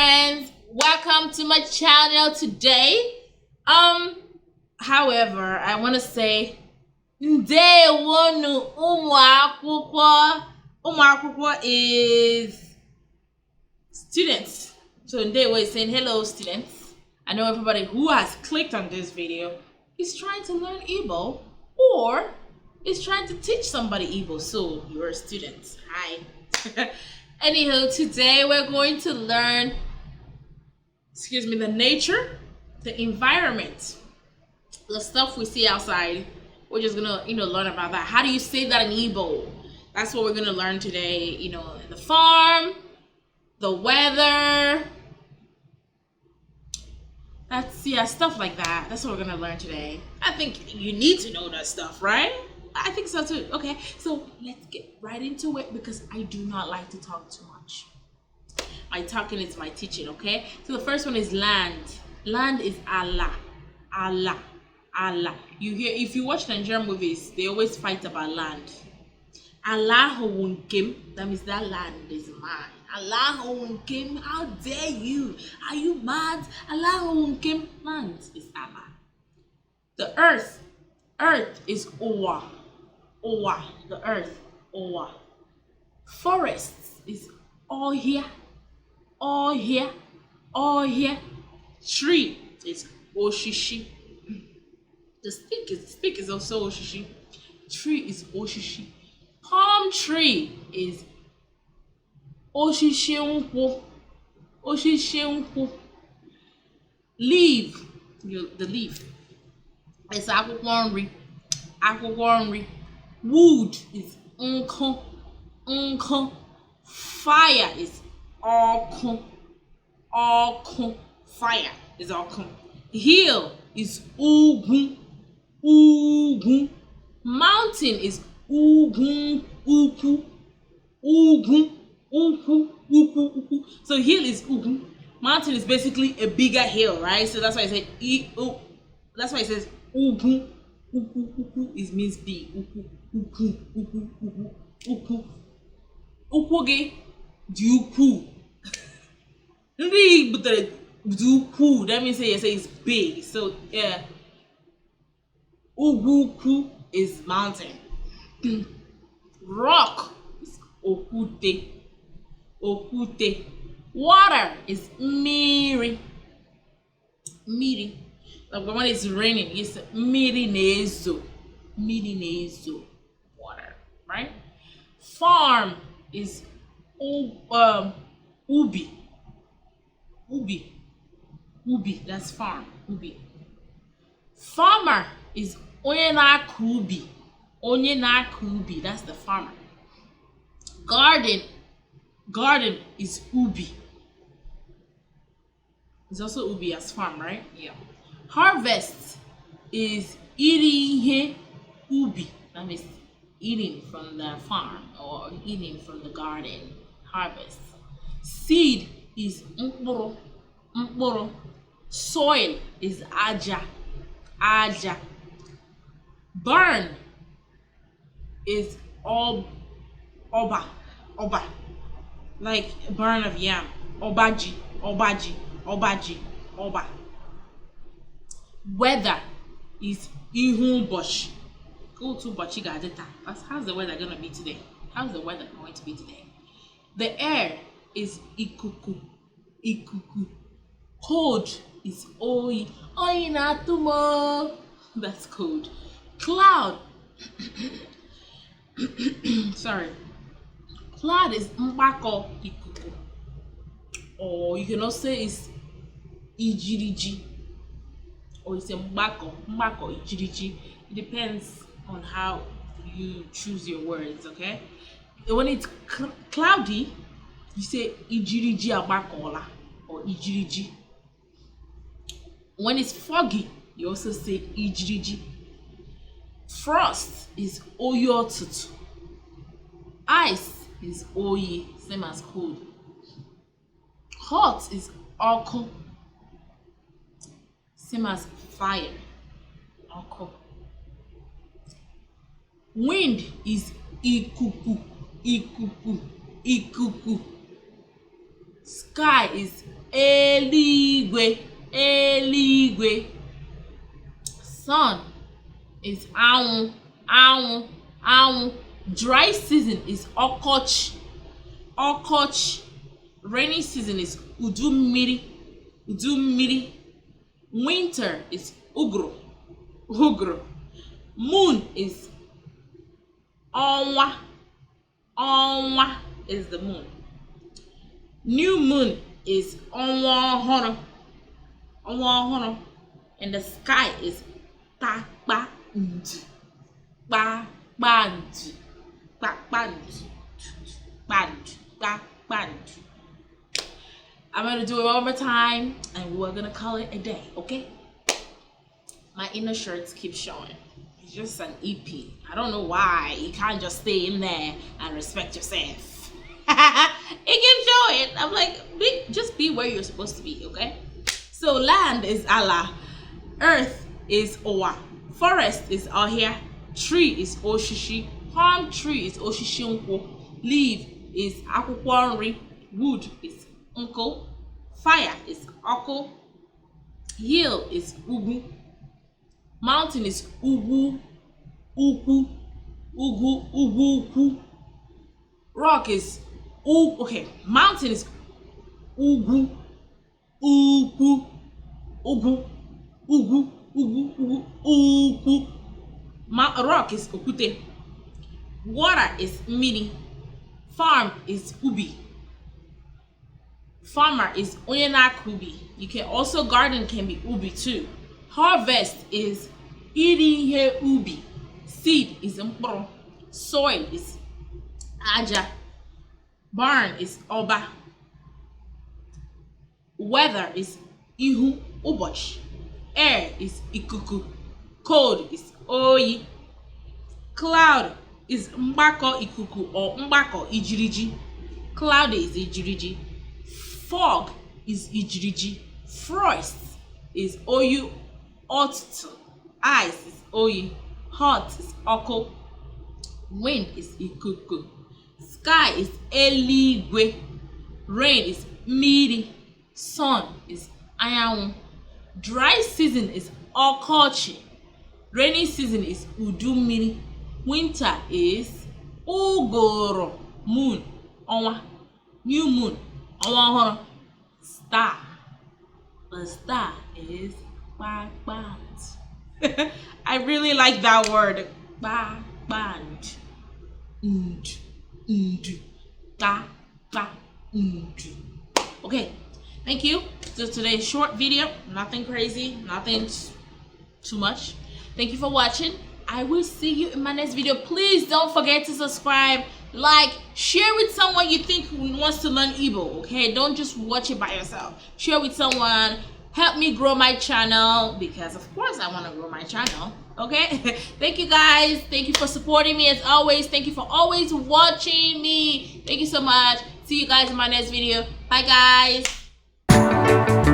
friends, welcome to my channel today. However, I want to say ndewonu ụmụakwụkwọ. Ụmụakwụkwọ is students. So Ndewo is saying hello students. I know everybody who has clicked on this video is trying to learn Igbo or is trying to teach somebody Igbo. So you're a student. Hi. Anywho, today we're going to learn, the nature, the environment, the stuff we see outside. We're just gonna, learn about that. How do you say that in Igbo? That's what we're gonna learn today. The farm, the weather. Stuff like that. That's what we're gonna learn today. I think you need to know that stuff, right? I think so too. Okay, so let's get right into it because I do not like to talk too much. My talking is my teaching, okay? So the first one is land. Land is Allah. Allah. Allah. You hear, if you watch Nigerian movies, they always fight about land. Allah Wunkim, that means that land is mine. Allah Wunkim, how dare you? Are you mad? Allah Wunkim, land is Allah. The earth is Owa. Owa, the earth, Owa. Forest is all here, all here, all here. Tree is Oshishi. The stick is also Oshishi. Tree is Oshishi. Palm tree is Oshishinkwo. Oshishinkwo. Leaf, the leaf is akwụkwọ nri. Akwụkwọ nri. Wood is nkụ. Nkụ. Fire is ọkụ. Ọkụ. Fire is ọkụ. Hill is ugwu. Ugwu. Mountain is ugwu. Ukwu. Ugwu. Ukwu. Ukwu. Ukwu. So hill is ugwu. Mountain is basically a bigger hill, right? So that's why I said that's why it says ugwu. Ukwu. Ukwu means big. Ukwu. Ukwu. Ukwu. Ukwu. Ukwu. Ukwu gị dị ukwuu. Ndị butere dị ukwuu. That means it's big. So yeah. Ugwu is mountain. Rock is okwute. Okwute. Water is mmiri. Mmiri. Like when it's raining, it's mmiri na-ezo. Mmiri na-ezo. Water, right? Farm is ubi. Ubi. Ubi, that's farm. Ubi. Farmer is onye na-akọ ubi. Onye na-akọ ubi, that's the farmer. Garden is ubi. It's also ubi as farm, right? Yeah. Harvest is iri ihe ubi. That means eating from the farm or eating from the garden. Harvest. Seed is mkpụrụ. Mkpụrụ. Soil is aja. Aja. Burn is oba. Like burn of yam. Obaji. Oba. Weather is ihu ụbọchị. Go to Bachiga data. How's the weather gonna be today? How's the weather going to be today? The air is ikuku. Ikuku. Cold is oyi. Oyi na tumo. That's cold. Cloud. Sorry. Cloud is mbako ikuku. Or you can also say it's ijiriji. Or it's a mbako ijiriji. It depends on how you choose your words, okay? When it's cloudy, you say ijiriji abakola or ijiriji. When it's foggy, you also say ijiriji. Frost is oyotutu. Ice is oyi, same as cold. Hot is ọkụ, same as fire. Ọkụ. Wind is ikuku. Sky is eligwe, eligwe. Sun is anwụ, anwụ, anwụ. Dry season is ọkọchị, ọkọchị. Rainy season is udu mmiri, udu mmiri. Winter is uguru, uguru. Moon is ọnwa, ọnwa is the moon. New moon is ọnwa ọhụrụ, ọnwa ọhụrụ. And the sky is kpakpando, kpakpando, kpakpando, kpakpando. I'm gonna do it one more time and we're gonna call it a day, okay? My inner shirts keep showing. It's just an EP. I don't know why. You can't just stay in there and respect yourself. It keeps showing. I'm like, just be where you're supposed to be, okay? So land is Allah. Earth is Owa. Forest is Ohia. Tree is Oshishi. Palm tree is Oshishinkwo. Leaf is Akwụkwọ nri. Wood is Unko. Fire is Oko. Hill is Ugu. Mountain is Ugu. Ugu. Ugu. Ugu. Ugu. Rock is Ugu. Okay. Mountain is Ugu. Ugu. Ugu. Ugu. Ugu. Ugu. Ugu. Rock is Okute. Water is Mini. Farm is Ubi. Farmer is onye na-akụ ubi. You can also garden can be ubi too. Harvest is iri ihe ubi. Seed is mkpụrụ. Soil is aja. Barn is ọba. Weather is ihu ụbọchị. Air is ikuku. Cold is oyi. Cloud is mgbakọ ikuku or mgbakọ ijiriji. Cloudy is ijiriji. Fog is ijiriji. Frost is oyu ọtụtụ. Ice is oyi. Hot is ọkụ. Wind is ikuku. Sky is eligwe. Rain is mmiri. Sun is anyanwụ. Dry season is ọkọchị. Rainy season is udu mmiri. Winter is ụgụrụ. Moon ọnwa. New moon ọnwa ọhụrụ. Star. The star is kpakpando. I really like that word. Kpakpando. Ndu. Ndu. Kpakpando. Okay. Thank you. So today's short video. Nothing crazy. Nothing too much. Thank you for watching. I will see you in my next video. Please don't forget to subscribe, like, share with someone you think wants to learn Igbo, okay? Don't just watch it by yourself. Share with someone. Help me grow my channel because, of course, I want to grow my channel, okay? Thank you, guys. Thank you for supporting me as always. Thank you for always watching me. Thank you so much. See you guys in my next video. Bye, guys.